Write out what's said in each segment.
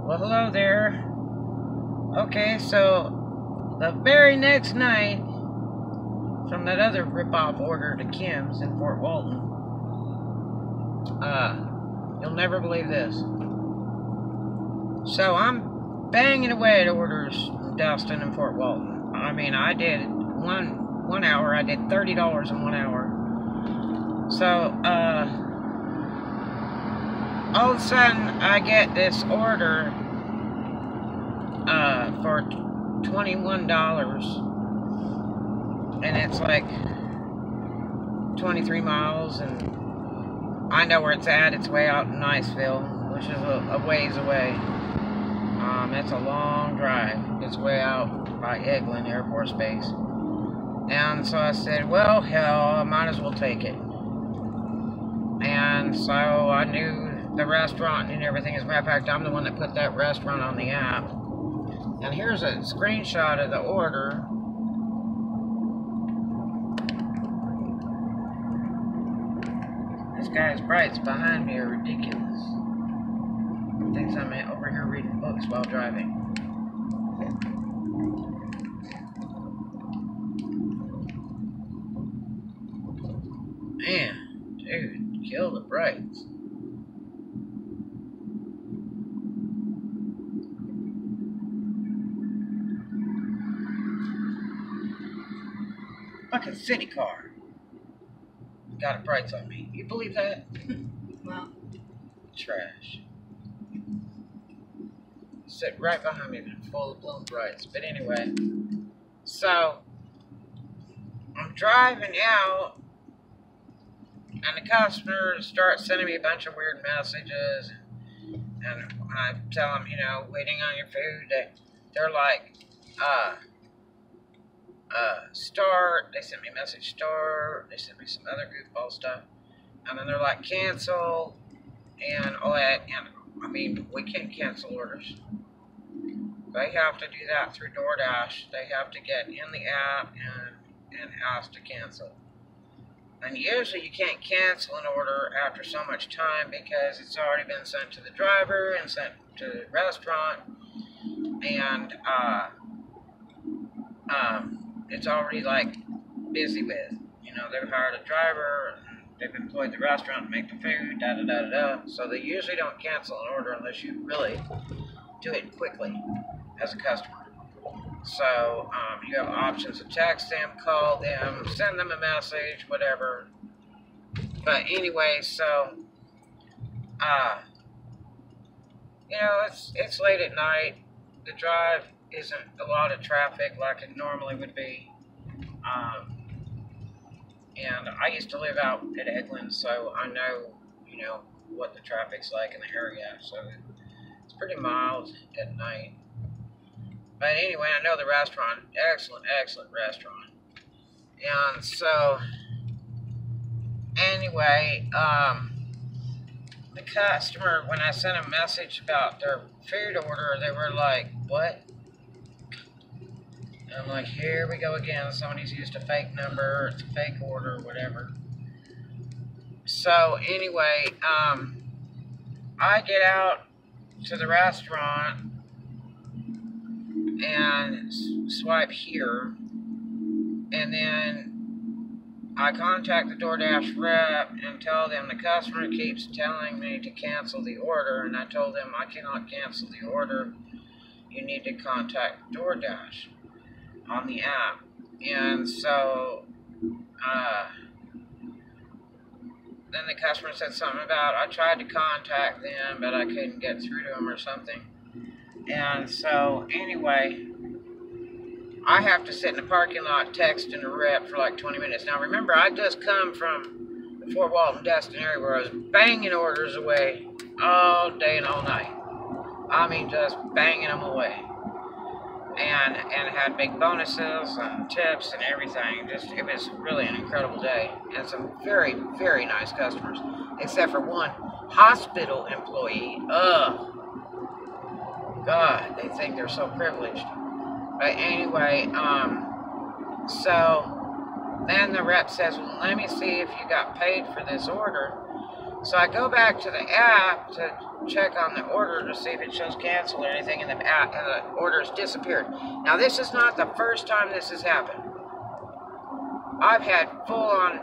Well, hello there. Okay, so the very next night from that other rip-off order to Kim's in Fort Walton, you'll never believe this. So I'm banging away at orders in Destin and Fort Walton. I mean, I did one hour. I did $30 in 1 hour. So all of a sudden I get this order for $21, and it's like 23 miles, and I know where it's at. It's way out in Niceville, which is a ways away. It's a long drive. It's way out by Eglin Air Force Base. And so I said, well, hell, I might as well take it. And so I knew the restaurant and everything. As a matter of fact, I'm the one that put that restaurant on the app. And here's a screenshot of the order. This guy's brights behind me are ridiculous. He thinks I'm over here reading books while driving. Man, dude, kill the brights. Fucking city car. Got a brights on me. You believe that? Well, trash. Sit right behind me, full of blown brights. But anyway, so I'm driving out, and the customers start sending me a bunch of weird messages, and when I tell them, you know, waiting on your food, they're like, start. They sent me a message, start. They sent me some other goofball stuff, and then they're like, cancel, and all that. And I mean, we can't cancel orders. They have to do that through Doordash. They have to get in the app and ask to cancel. And usually you can't cancel an order after so much time because it's already been sent to the driver and sent to the restaurant, and it's already like busy with. You know, they've hired a driver, they've employed the restaurant to make the food, da da da da da. So they usually don't cancel an order unless you really do it quickly as a customer. So you have options to text them, call them, send them a message, whatever. But anyway, so you know, it's late at night. The drive isn't a lot of traffic like it normally would be. And I used to live out at Eglin, so I know, you know, what the traffic's like in the area. So it's pretty mild at night. But anyway, I know the restaurant, excellent restaurant. And so, anyway, the customer, when I sent a message about their food order, they were like, what? And I'm like, here we go again. Somebody's used a fake number, it's a fake order, whatever. So anyway, I get out to the restaurant and swipe here, and then I contact the Doordash rep and tell them the customer keeps telling me to cancel the order, and I told them I cannot cancel the order. You need to contact Doordash on the app. And so then the customer said something about I tried to contact them but I couldn't get through to them or something. And so anyway, I have to sit in the parking lot texting the rep for like 20 minutes. Now remember, I just come from the Fort Walton Destin area where I was banging orders away all day and all night. I mean, just banging them away. And had big bonuses and tips and everything. Just, it was really an incredible day. And some very, very nice customers. Except for one hospital employee. Ugh. God, they think they're so privileged. But anyway, so then the rep says, well, let me see if you got paid for this order. So I go back to the app to check on the order to see if it shows cancel or anything, and the order's disappeared. Now, this is not the first time this has happened. I've had full-on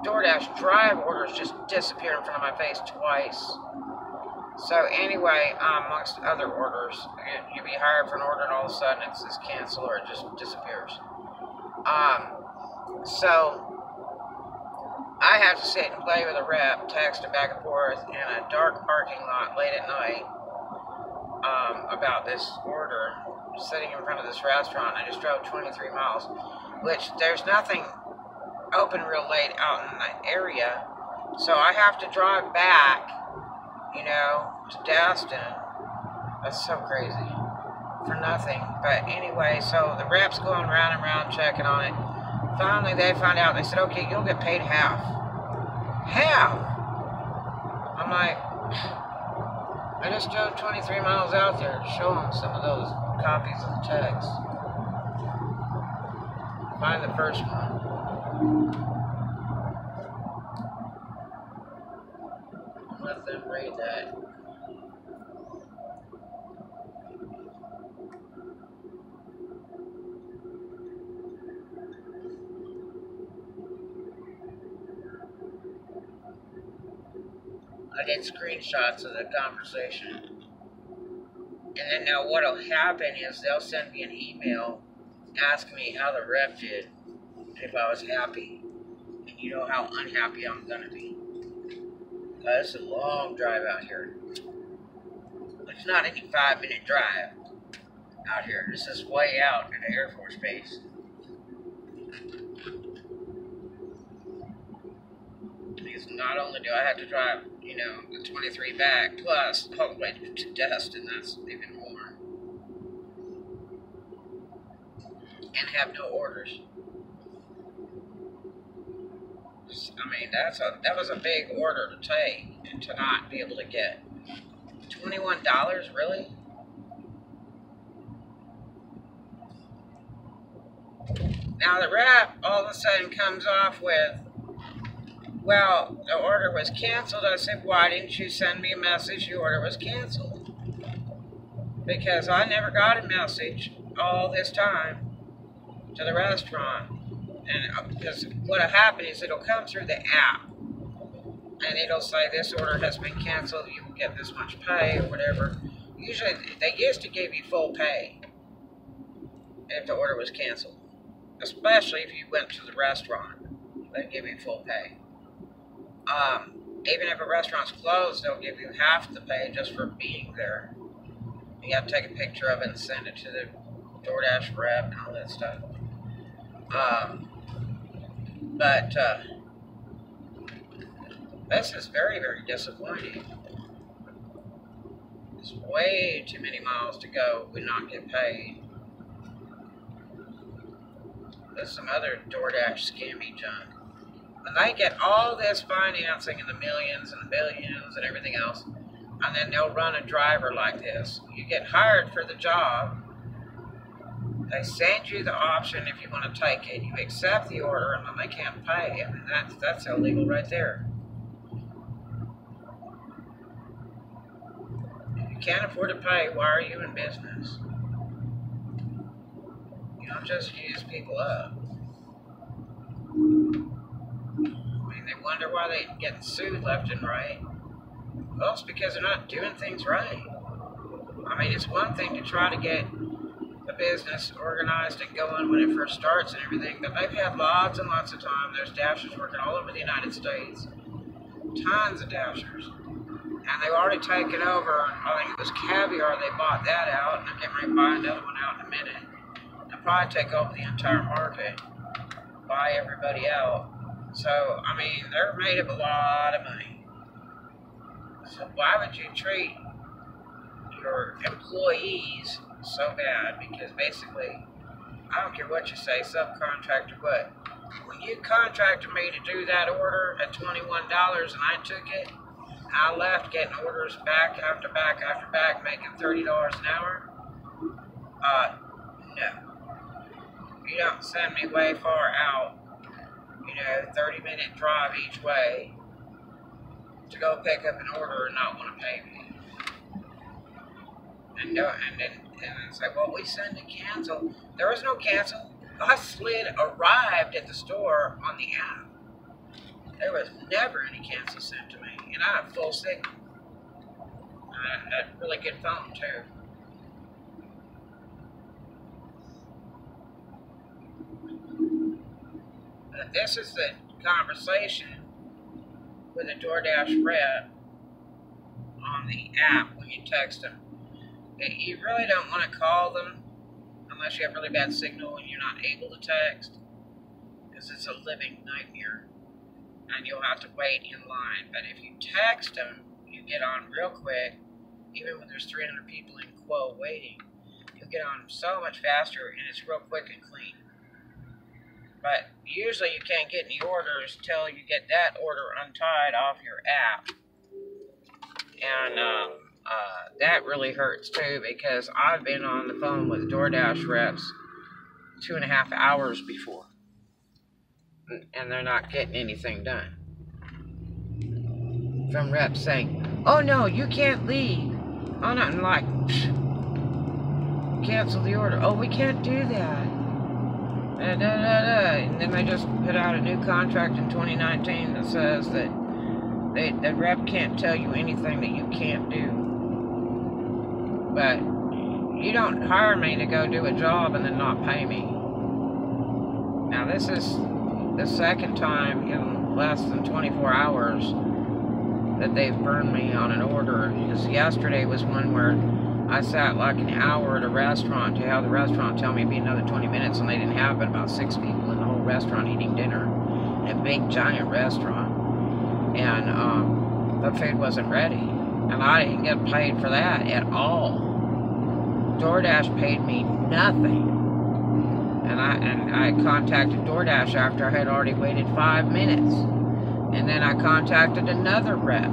DoorDash drive orders just disappear in front of my face twice. So anyway, amongst other orders, you be hired for an order and all of a sudden it says cancel or it just disappears. So I have to sit and play with a rep, texting back and forth in a dark parking lot late at night about this order, sitting in front of this restaurant. I just drove 23 miles, which there's nothing open real late out in the area, so I have to drive back, you know, to Destin. That's so crazy for nothing. But anyway, so the rep's going round and round checking on it. Finally, they find out. They said, "Okay, you'll get paid half." Half. I'm like, I just drove 23 miles out there to show them some of those copies of the text. Find the first one. Let them read that. I did screenshots of the conversation. And then now what'll happen is they'll send me an email asking me how the rep did, if I was happy. And you know how unhappy I'm gonna be. It's a long drive out here. It's not any 5-minute drive out here. This is way out in the Air Force Base. Because not only do I have to drive, you know, the 23 back, plus all the way to Destin, that's even more. And have no orders. I mean, that was a big order to take and to not be able to get. $21, really? Now the rep all of a sudden comes off with, well, the order was canceled. I said, why didn't you send me a message the order was canceled? Because I never got a message all this time to the restaurant. And because what'll happen is it'll come through the app. And it'll say this order has been canceled, you will get this much pay or whatever. Usually, they used to give you full pay if the order was canceled. Especially if you went to the restaurant, they'd give you full pay. Even if a restaurant's closed, they'll give you half the pay just for being there. You have to take a picture of it and send it to the DoorDash rep and all that stuff. But this is very, very disappointing. It's way too many miles to go and not get paid. There's some other DoorDash scammy junk. And they get all this financing in the millions and billions and everything else, and then they'll run a driver like this. You get hired for the job. They send you the option if you want to take it. You accept the order, and then they can't pay. I mean, that's illegal right there. If you can't afford to pay, why are you in business? You don't just use people up. I mean, they wonder why they're getting sued left and right. Well, it's because they're not doing things right. I mean, it's one thing to try to get a business organized and going when it first starts and everything, but they've had lots and lots of time. There's dashers working all over the United States. Tons of dashers. And they've already taken over, I think it was Caviar, they bought that out, and they're getting ready to buy another one out in a minute. They'll probably take over the entire market, buy everybody out. So, I mean, they're made of a lot of money. So why would you treat your employees so bad? Because basically, I don't care what you say, subcontractor, but when you contracted me to do that order at $21 and I took it, I left getting orders back after back after back, making $30 an hour. No. You don't send me way far out, 30-minute drive each way, to go pick up an order and not want to pay me. And it's like, well, we send to cancel. There was no cancel. I arrived at the store on the app. There was never any cancel sent to me, and I have full signal. I had a really good phone too. This is the conversation with a DoorDash rep on the app when you text them. You really don't want to call them unless you have really bad signal and you're not able to text, because it's a living nightmare and you'll have to wait in line. But if you text them, you get on real quick. Even when there's 300 people in queue waiting, you'll get on so much faster, and it's real quick and clean. But usually you can't get any orders till you get that order untied off your app. And that really hurts too, because I've been on the phone with DoorDash reps 2.5 hours before, and they're not getting anything done. From reps saying, oh no, you can't leave. Oh no, and like, cancel the order. Oh, we can't do that. And then they just put out a new contract in 2019 that says that the rep can't tell you anything that you can't do. But you don't hire me to go do a job and then not pay me. Now this is the second time in less than 24 hours that they've burned me on an order. Because yesterday was one where I sat like an hour at a restaurant to have the restaurant tell me it'd be another 20 minutes, and they didn't have but about 6 people in the whole restaurant eating dinner in a big giant restaurant. And the food wasn't ready, and I didn't get paid for that at all. DoorDash paid me nothing. And I contacted DoorDash after I had already waited 5 minutes. And then I contacted another rep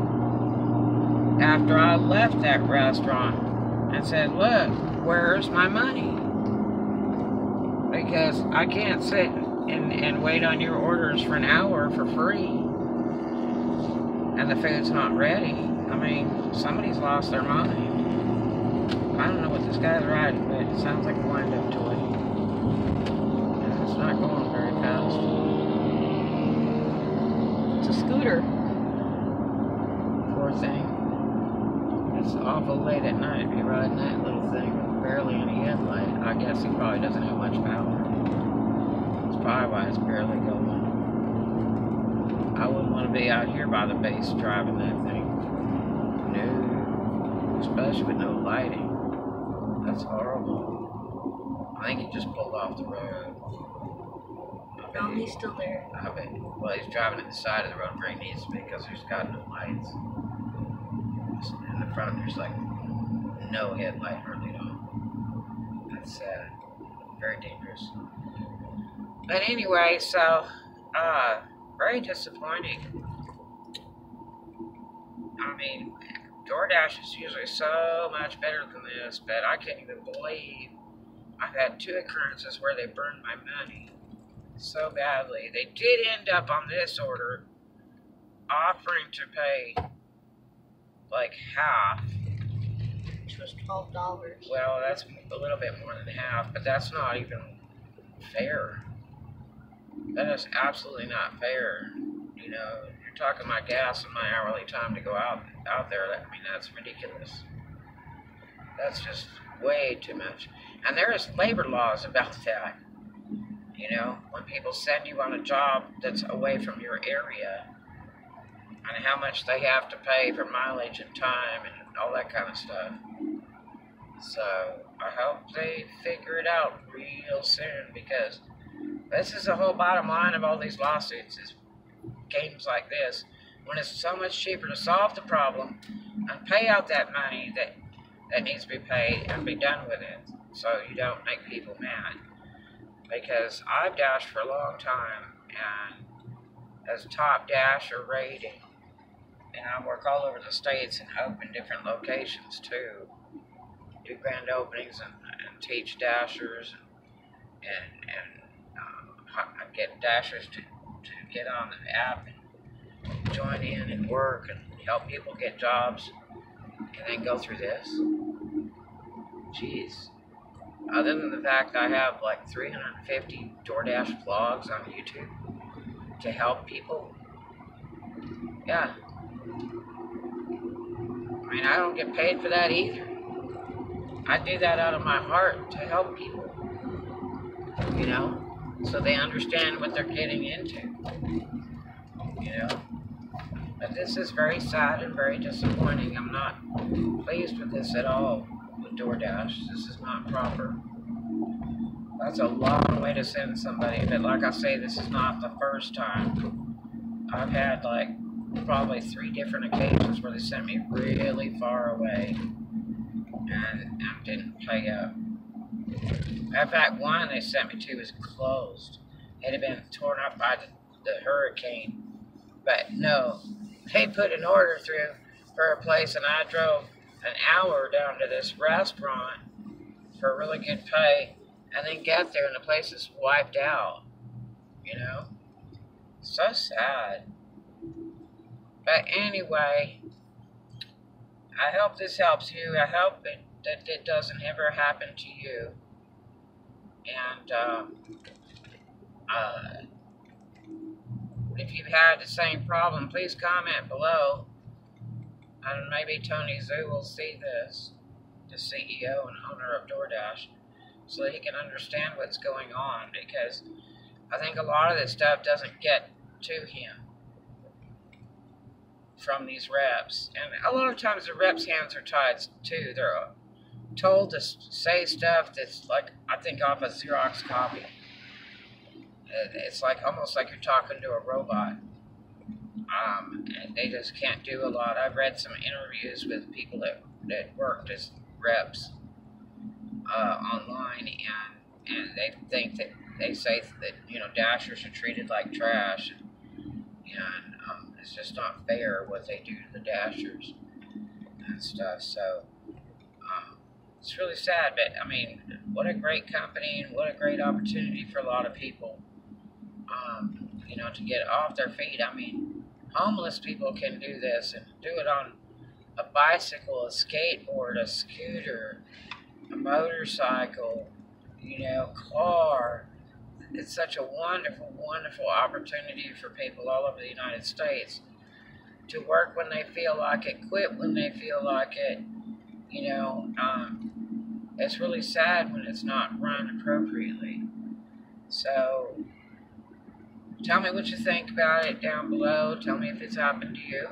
after I left that restaurant and said, look, where's my money? Because I can't sit and wait on your orders for an hour for free, and the food's not ready. I mean, somebody's lost their mind. I don't know what this guy's riding, but it sounds like a wind-up toy. And it's not going very fast. It's a scooter. Poor thing. It's awful late at night to be riding that little thing with barely any headlight. I guess he probably doesn't have much power. That's probably why it's barely going. I wouldn't want to be out here by the base driving that thing. No. Especially with no lighting. That's horrible. I think he just pulled off the road. No, he's still there. I bet. Well, he's driving at the side of the road where he needs to be, because there's got no lights. In the front, there's like no headlight hardly at all. That's sad. Very dangerous. But anyway, so, very disappointing. I mean, DoorDash is usually so much better than this, but I can't even believe I've had 2 occurrences where they burned my money so badly. They did end up on this order offering to pay like half, which was $12. Well, that's a little bit more than half, but that's not even fair. That is absolutely not fair. You know, you're talking my gas and my hourly time to go out there. I mean, that's ridiculous. That's just way too much. And there is labor laws about that. You know, when people send you on a job that's away from your area, and how much they have to pay for mileage and time and all that kind of stuff. So I hope they figure it out real soon, because this is the whole bottom line of all these lawsuits, is games like this, when it's so much cheaper to solve the problem and pay out that money that needs to be paid and be done with it, so you don't make people mad. Because I've dashed for a long time, and as top dasher rating, and I work all over the states and open different locations too. Do grand openings and teach dashers, and get dashers to get on the app and join in and work and help people get jobs and then go through this? Jeez. Other than the fact I have like 350 Doordash vlogs on YouTube to help people. Yeah. I mean, I don't get paid for that either. I do that out of my heart to help people, you know, so they understand what they're getting into, you know. But this is very sad and very disappointing. I'm not pleased with this at all with DoorDash. This is not proper. That's a long way to send somebody, but like I say, this is not the first time. I've had like probably 3 different occasions where they sent me really far away and didn't pay up. In fact, one they sent me to was closed. It had been torn up by the hurricane. But no, they put an order through for a place, and I drove an hour down to this restaurant for really good pay, and then get there and the place is wiped out, you know? So sad. But anyway, I hope this helps you. I hope that it doesn't ever happen to you. And if you've had the same problem, please comment below. And maybe Tony Zhu will see this, the CEO and owner of DoorDash, so he can understand what's going on, because I think a lot of this stuff doesn't get to him from these reps. And a lot of times the reps' hands are tied too. They're told to say stuff that's like, I think, off a Xerox copy. It's like almost like you're talking to a robot. And they just can't do a lot. I've read some interviews with people that worked as reps online, and they think that they say that, you know, dashers are treated like trash, and it's just not fair what they do to the dashers and stuff. So it's really sad, but I mean, what a great company and what a great opportunity for a lot of people, you know, to get off their feet. I mean, homeless people can do this and do it on a bicycle, a skateboard, a scooter, a motorcycle, you know, car. It's such a wonderful, wonderful opportunity for people all over the United States to work when they feel like it, quit when they feel like it, you know. It's really sad when it's not run appropriately. So tell me what you think about it down below. Tell me if it's happened to you.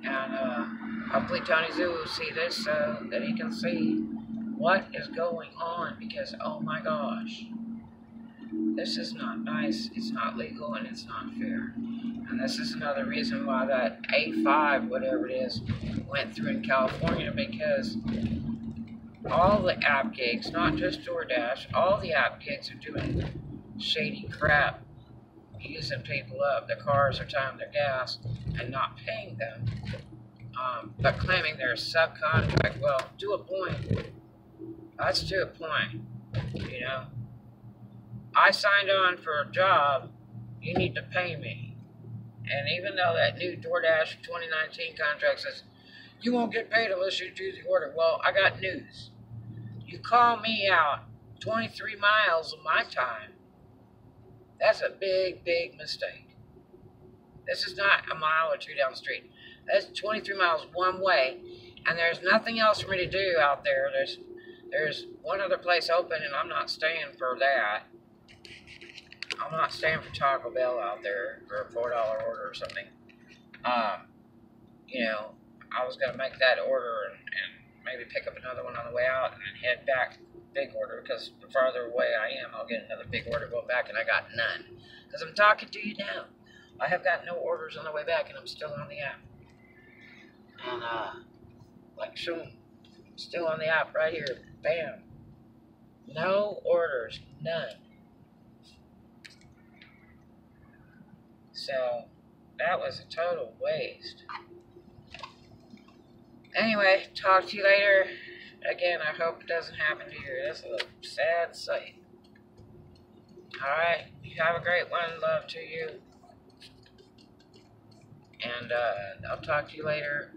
And hopefully Tony Zhu will see this so that he can see what is going on, because oh my gosh, this is not nice, it's not legal, and it's not fair. And this is another reason why that ab5, whatever it is, went through in California, because all the app gigs, not just DoorDash, all the app gigs are doing shady crap, using people up. The cars are tying their gas and not paying them, but claiming they're subcontract. Well, to a point. That's to a point, you know. I signed on for a job, you need to pay me. And even though that new DoorDash 2019 contract says, you won't get paid unless you do the order. Well, I got news. You call me out 23 miles of my time, that's a big, big mistake. This is not a mile or two down the street. That's 23 miles one way, and there's nothing else for me to do out there. There's one other place open, and I'm not staying for that. I'm not staying for Taco Bell out there for a $4 order or something. You know, I was going to make that order and maybe pick up another one on the way out and then head back big order, because the farther away I am, I'll get another big order going back, and I got none. Because I'm talking to you now. I have got no orders on the way back, and I'm still on the app. And, like, show them. I'm still on the app right here. Bam. No orders. None. So, that was a total waste. Anyway, talk to you later. Again, I hope it doesn't happen to you. This is a sad sight. Alright, you have a great one. Love to you. And I'll talk to you later.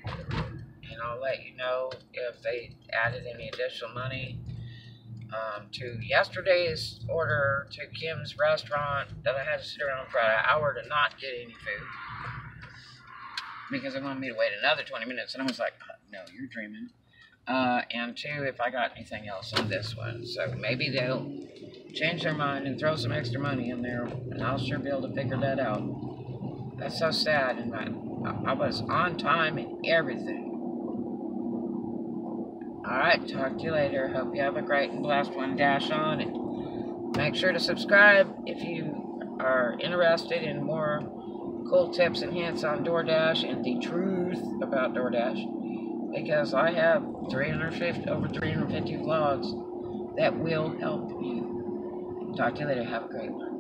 And I'll let you know if they added any additional money to yesterday's order to Kim's restaurant that I had to sit around for an hour to not get any food because they wanted me to wait another 20 minutes, and I was like, no, you're dreaming. And two, if I got anything else on this one. So maybe they'll change their mind and throw some extra money in there, and I'll sure be able to figure that out. That's so sad, and I was on time and everything. Alright, talk to you later. Hope you have a great and blessed one. Dash on, and make sure to subscribe if you are interested in more cool tips and hints on Doordash and the truth about Doordash, because I have over 350 vlogs that will help you. Talk to you later. Have a great one.